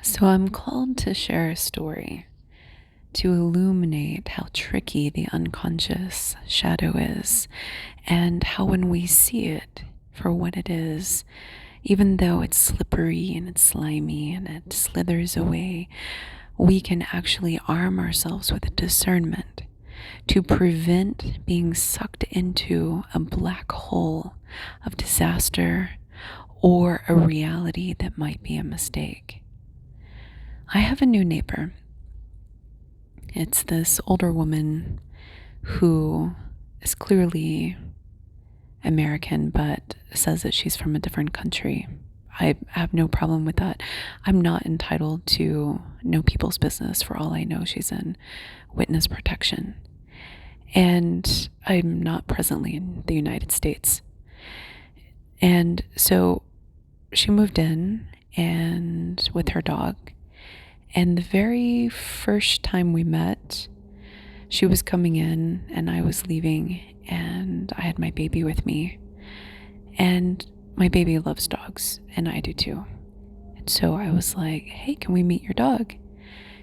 So I'm called to share a story to illuminate how tricky the unconscious shadow is, and how when we see it for what it is, even though it's slippery and it's slimy and it slithers away, we can actually arm ourselves with discernment to prevent being sucked into a black hole of disaster or a reality that might be a mistake. I have a new neighbor. It's this older woman who is clearly American, but says that she's from a different country. I have no problem with that. I'm not entitled to know people's business. For all I know, she's in witness protection. And I'm not presently in the United States. And so she moved in and with her dog. And the very first time we met, she was coming in and I was leaving, and I had my baby with me. And my baby loves dogs, and I do too. And so I was like, hey, can we meet your dog?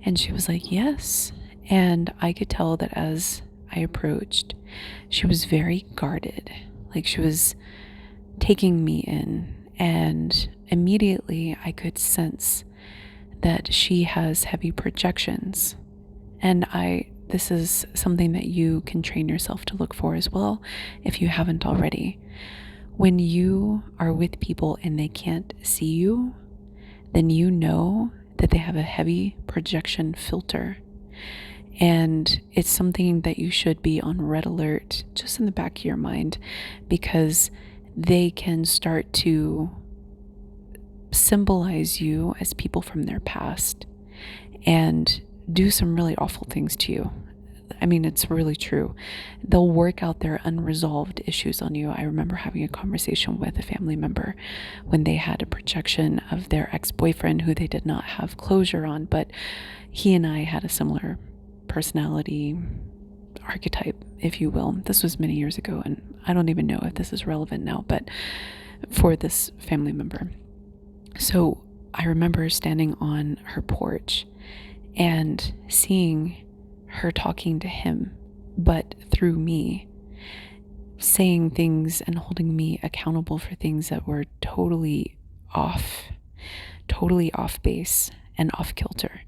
And she was like, yes. And I could tell that as I approached, she was very guarded. Like she was taking me in, and immediately I could sense that she has heavy projections. And this is something that you can train yourself to look for as well, if you haven't already. When you are with people and they can't see you, then you know that they have a heavy projection filter. And it's something that you should be on red alert, just in the back of your mind, because they can start to symbolize you as people from their past and do some really awful things to you. I mean, it's really true. They'll work out their unresolved issues on you. I remember having a conversation with a family member when they had a projection of their ex-boyfriend who they did not have closure on, but he and I had a similar personality archetype, if you will. This was many years ago, and I don't even know if this is relevant now, but for this family member. So I remember standing on her porch and seeing her talking to him, but through me, saying things and holding me accountable for things that were totally off base and off kilter.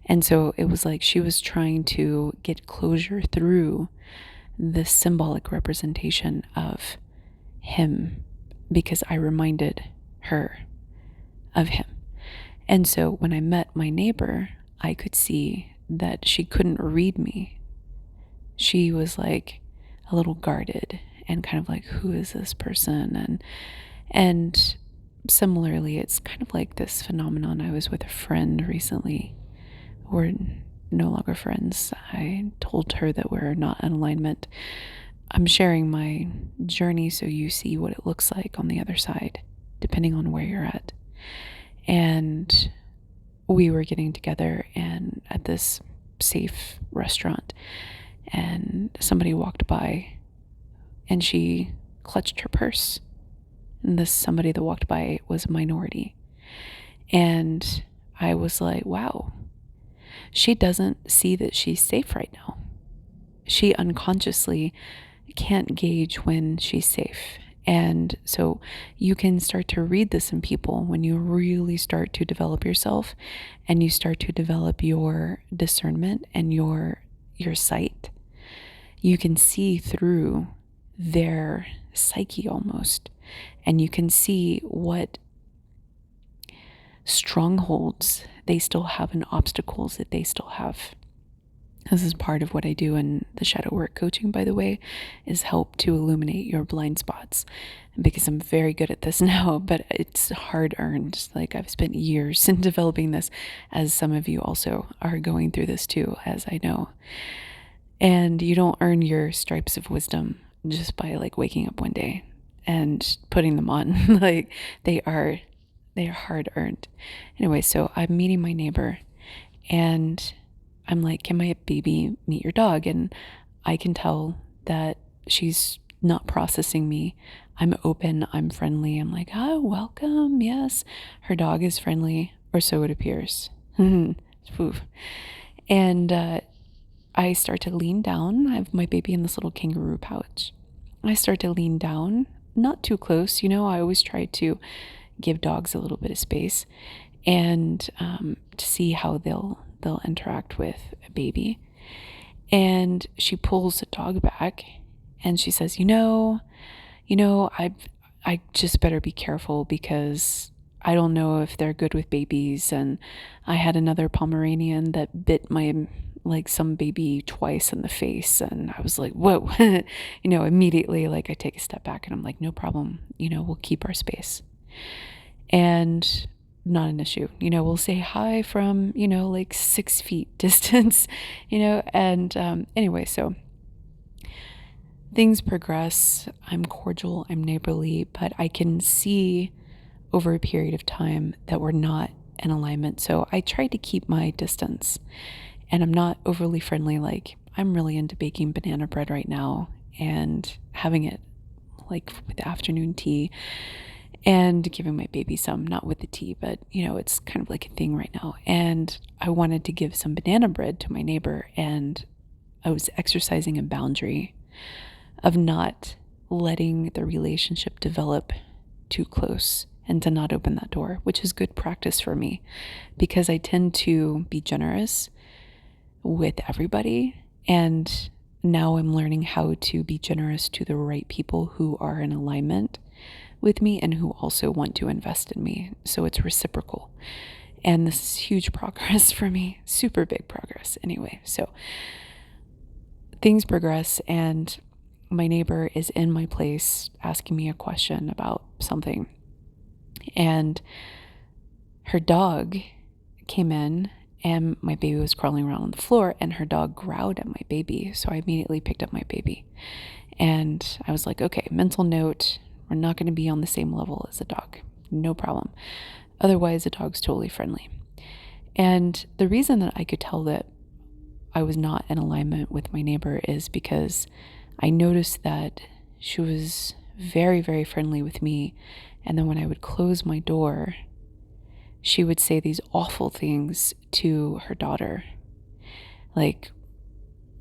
And so it was like she was trying to get closure through the symbolic representation of him, because I reminded her of him. And so when I met my neighbor, I could see that she couldn't read me. She was like a little guarded and kind of like, who is this person? And similarly, it's kind of like this phenomenon. I was with a friend recently. We're no longer friends. I told her that we're not in alignment. I'm sharing my journey so you see what it looks like on the other side, depending on where you're at. And we were getting together and at this safe restaurant, and somebody walked by and she clutched her purse. And this somebody that walked by was a minority. And I was like, wow, she doesn't see that she's safe right now. She unconsciously can't gauge when she's safe. And so you can start to read this in people when you really start to develop yourself and you start to develop your discernment and your sight. You can see through their psyche almost, and you can see what strongholds they still have and obstacles that they still have. This is part of what I do in the shadow work coaching, by the way, is help to illuminate your blind spots. Because I'm very good at this now, but it's hard earned. Like I've spent years in developing this, as some of you also are going through this too, as I know. And you don't earn your stripes of wisdom just by like waking up one day and putting them on. Like they are hard earned. Anyway, so I'm meeting my neighbor and I'm like, can my baby meet your dog? And I can tell that she's not processing me. I'm open, I'm friendly. I'm like, oh, welcome. Yes. Her dog is friendly. or so it appears. Oof. And I start to lean down. I have my baby in this little kangaroo pouch. I start to lean down, not too close. I always try to give dogs a little bit of space, and to see how they'll interact with a baby. And she pulls the dog back, and she says, I just better be careful because I don't know if they're good with babies. And I had another Pomeranian that bit some baby twice in the face. And I was like, whoa, immediately, I take a step back and I'm like, no problem. We'll keep our space. And not an issue. We'll say hi from, 6 feet distance, and anyway, so things progress. I'm cordial, I'm neighborly, but I can see over a period of time that we're not in alignment. So I try to keep my distance, and I'm not overly friendly. I'm really into baking banana bread right now and having it with afternoon tea and giving my baby some, not with the tea, but it's kind of like a thing right now. And I wanted to give some banana bread to my neighbor, and I was exercising a boundary of not letting the relationship develop too close and to not open that door, which is good practice for me because I tend to be generous with everybody. And now I'm learning how to be generous to the right people who are in alignment with me and who also want to invest in me. So it's reciprocal. And this is huge progress for me, super big progress. Anyway, so things progress, and my neighbor is in my place asking me a question about something. And her dog came in, and my baby was crawling around on the floor, and her dog growled at my baby. So I immediately picked up my baby. And I was like, okay, mental note, we're not going to be on the same level as a dog. No problem. Otherwise, the dog's totally friendly. And the reason that I could tell that I was not in alignment with my neighbor is because I noticed that she was very, very friendly with me. And then when I would close my door, she would say these awful things to her daughter,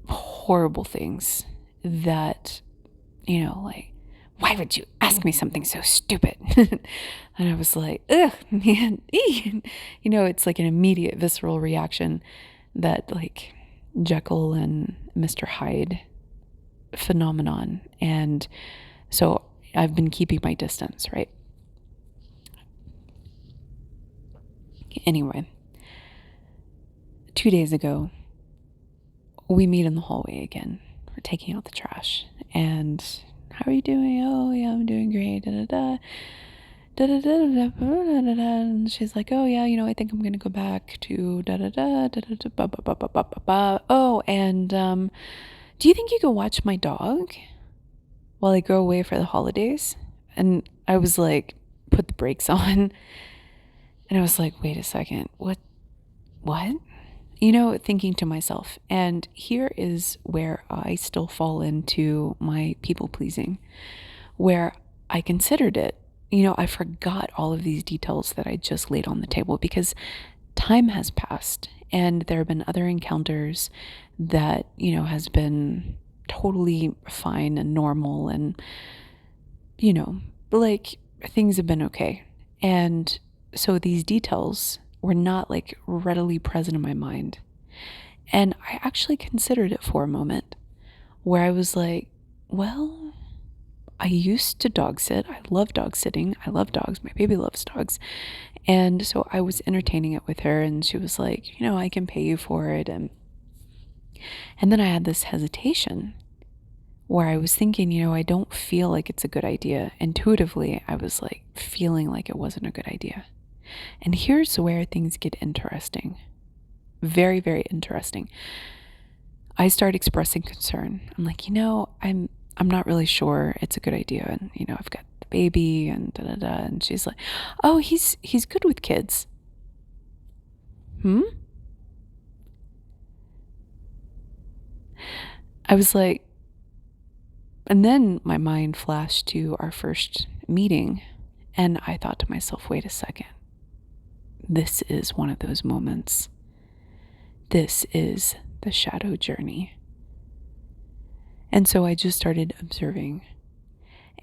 horrible things that, why would you ask me something so stupid? And I was like, ugh, man, it's like an immediate visceral reaction that Jekyll and Mr. Hyde phenomenon. And so I've been keeping my distance, right? Anyway, 2 days ago, we meet in the hallway again. We're taking out the trash. And how are you doing? Oh, yeah, I'm doing great. Da-da-da. Da-da-da-da-da. Da-da-da. And she's like, oh, yeah, I think I'm going to go back to da-da-da. Da-da-da. Ba-ba-ba-ba-ba-ba. Oh, and do you think you can watch my dog while I go away for the holidays? And I was like, put the brakes on. And I was like, wait a second, what? Thinking to myself. And here is where I still fall into my people pleasing, where I considered it. I forgot all of these details that I just laid on the table because time has passed and there have been other encounters that, has been totally fine and normal and, things have been okay. And so these details were not readily present in my mind. And I actually considered it for a moment where I was like, well, I used to dog sit. I love dog sitting. I love dogs. My baby loves dogs. And so I was entertaining it with her, and she was like, I can pay you for it. And then I had this hesitation where I was thinking, I don't feel like it's a good idea. Intuitively, I was feeling like it wasn't a good idea. And here's where things get interesting. Very, very interesting. I start expressing concern. I'm like, I'm not really sure it's a good idea. And, I've got the baby and da-da-da. And she's like, oh, he's good with kids. I was like, and then my mind flashed to our first meeting. And I thought to myself, wait a second. this is one of those moments. This is the shadow journey. And so I just started observing.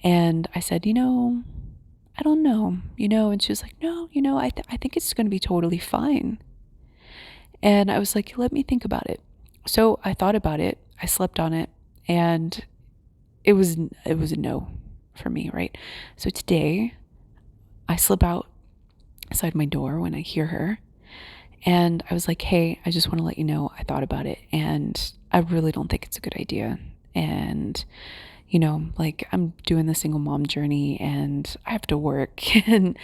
And I said, I don't know, and she was like, no, I think it's going to be totally fine. And I was like, let me think about it. So I thought about it. I slept on it, and it was a no for me, right? So today I slip outside my door when I hear her, and I was like, hey, I just want to let you know I thought about it, and I really don't think it's a good idea. And I'm doing the single mom journey, and I have to work, and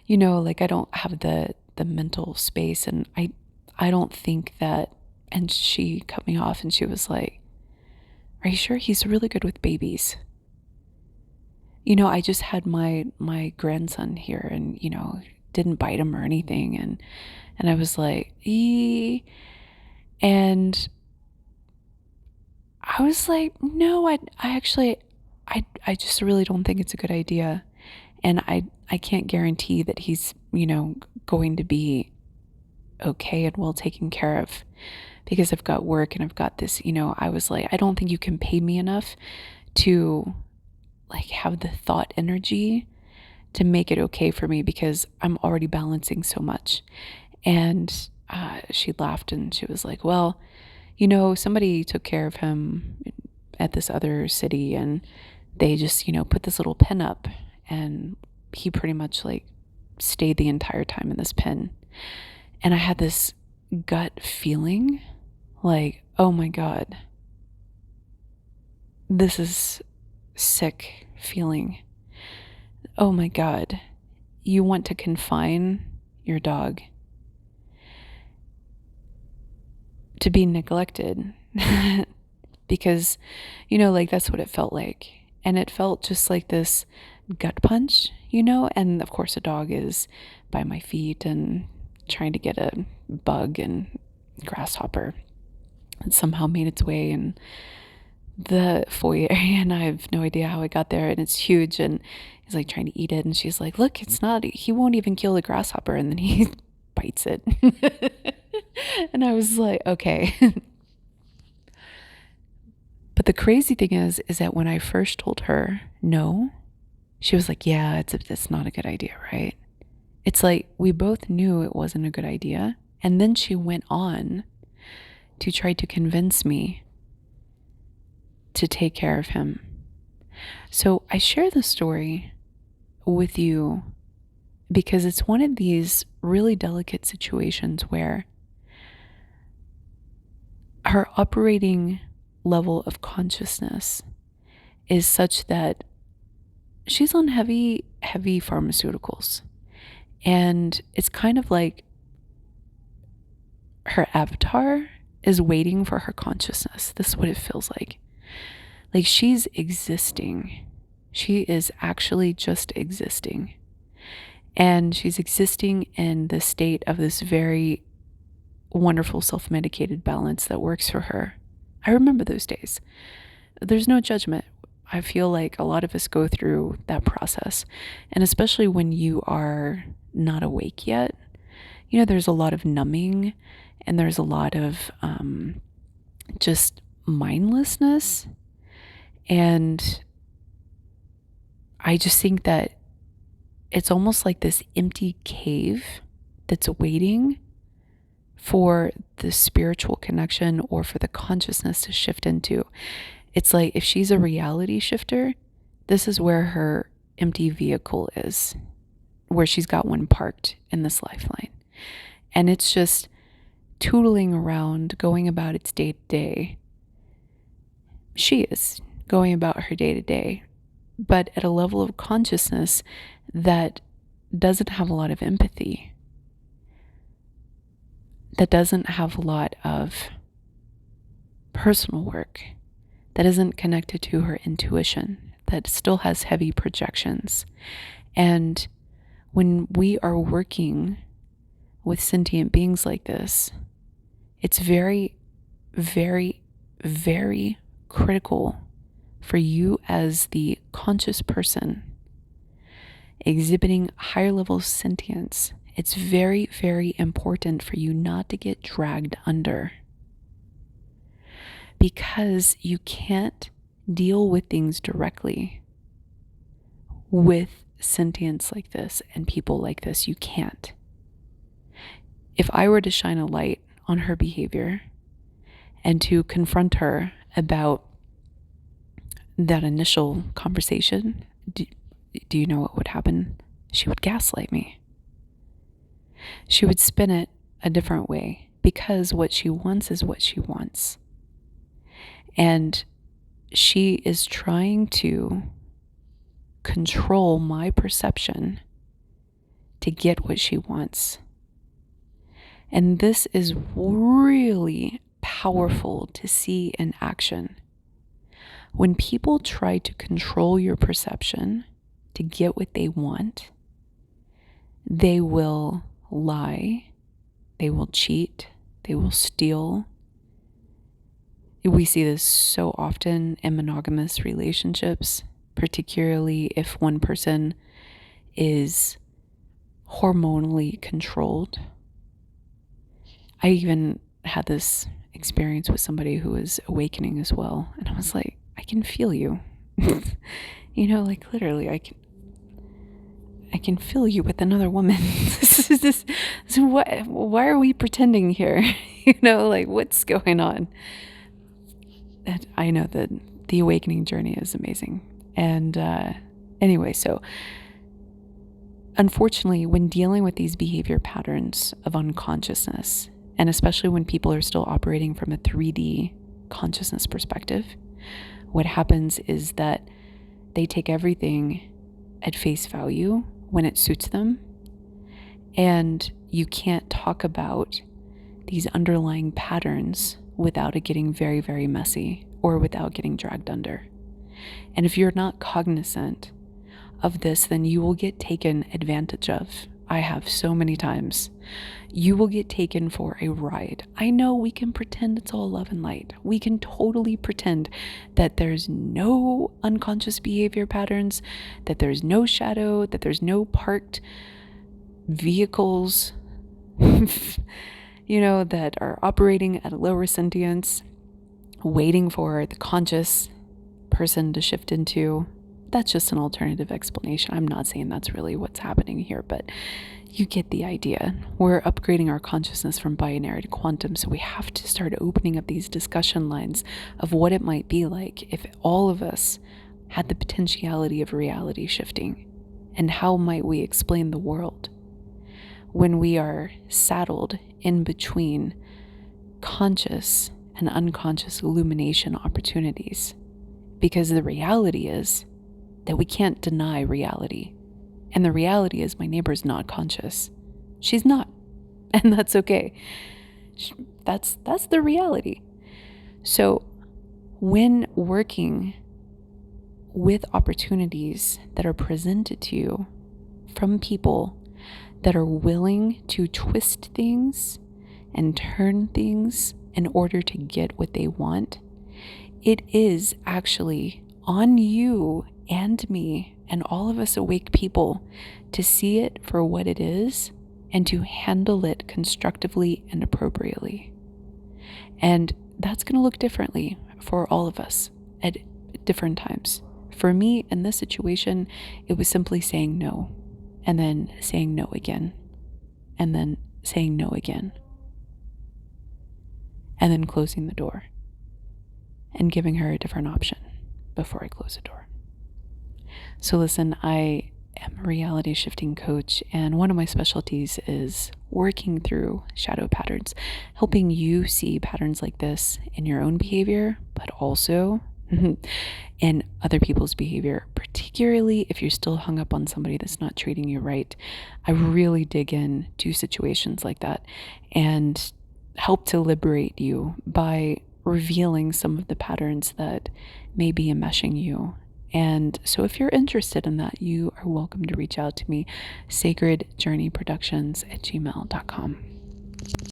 I don't have the mental space, and I don't think that. And she cut me off, and she was like, are you sure? He's really good with babies. I just had my grandson here, and didn't bite him or anything, and I was like, and I was like, no, I actually I just really don't think it's a good idea. And I can't guarantee that he's, going to be okay and well taken care of, because I've got work and I've got this, I was like, I don't think you can pay me enough to have the thought energy to make it okay for me, because I'm already balancing so much. And she laughed and she was like, well, somebody took care of him at this other city, and they just, put this little pen up, and he pretty much stayed the entire time in this pen. And I had this gut feeling like, oh my God, this is sick feeling. Oh my God, you want to confine your dog to be neglected because, that's what it felt like. And it felt just like this gut punch, and of course a dog is by my feet and trying to get a bug and grasshopper. It somehow made its way in the foyer, and I have no idea how it got there, and it's huge, and he's trying to eat it, and she's like, look, it's not, he won't even kill the grasshopper, and then he bites it. And I was like, okay. But the crazy thing is that when I first told her no, she was like, yeah, it's not a good idea, right? It's like we both knew it wasn't a good idea. And then she went on to try to convince me to take care of him. So I share the story with you because it's one of these really delicate situations where her operating level of consciousness is such that she's on heavy pharmaceuticals. And it's kind of like her avatar is waiting for her consciousness. This is what it feels like. Like she's existing. She is actually just existing. And she's existing in the state of this very wonderful self-medicated balance that works for her. I remember those days. There's no judgment. I feel like a lot of us go through that process. And especially when you are not awake yet, there's a lot of numbing, and there's a lot of just mindlessness. And I just think that it's almost like this empty cave that's waiting for the spiritual connection or for the consciousness to shift into. It's like if she's a reality shifter, this is where her empty vehicle is, where she's got one parked in this lifeline. And it's just tootling around, going about its day to day. She is going about her day to day, but at a level of consciousness that doesn't have a lot of empathy, that doesn't have a lot of personal work, that isn't connected to her intuition, that still has heavy projections. And when we are working with sentient beings like this, it's very, very, very critical for you as the conscious person exhibiting higher levels of sentience it's very, very important for you not to get dragged under, because you can't deal with things directly with sentience like this and people like this. You can't. If I were to shine a light on her behavior and to confront her about that initial conversation, do you know what would happen? She would gaslight me. She would spin it a different way, because what she wants is what she wants. And she is trying to control my perception to get what she wants. And this is really powerful to see in action. When people try to control your perception to get what they want, they will lie, they will cheat, they will steal. We see this so often in monogamous relationships, particularly if one person is hormonally controlled. I even had this experience with somebody who was awakening as well, and I was like, I can feel you. You know, like literally, I can feel you with another woman. Why are we pretending here? You know, like what's going on? And I know that the awakening journey is amazing. And anyway, so unfortunately, when dealing with these behavior patterns of unconsciousness, and especially when people are still operating from a 3D consciousness perspective, what happens is that they take everything at face value when it suits them. And you can't talk about these underlying patterns without it getting very, very messy, or without getting dragged under. And if you're not cognizant of this, then you will get taken advantage of. I have so many times. You will get taken for a ride. I know we can pretend it's all love and light. We can totally pretend that there's no unconscious behavior patterns, that there's no shadow, that there's no parked vehicles, you know, that are operating at a lower sentience, waiting for the conscious person to shift into. That's just an alternative explanation. I'm not saying that's really what's happening here, but you get the idea. We're upgrading our consciousness from binary to quantum, so we have to start opening up these discussion lines of what it might be like if all of us had the potentiality of reality shifting, and how might we explain the world when we are saddled in between conscious and unconscious illumination opportunities. Because the reality is that we can't deny reality. And the reality is my neighbor's not conscious. She's not. And that's okay. That's the reality. So when working with opportunities that are presented to you from people that are willing to twist things and turn things in order to get what they want, it is actually on you and me and all of us awake people to see it for what it is and to handle it constructively and appropriately. And that's going to look differently for all of us at different times. For me, in this situation, it was simply saying no, and then saying no again, and then saying no again, and then closing the door and giving her a different option before I close the door. So listen, I am a reality shifting coach, and one of my specialties is working through shadow patterns, helping you see patterns like this in your own behavior, but also in other people's behavior, particularly if you're still hung up on somebody that's not treating you right. I really dig into situations like that and help to liberate you by revealing some of the patterns that may be enmeshing you. And so if you're interested in that, you are welcome to reach out to me, sacredjourneyproductions@gmail.com.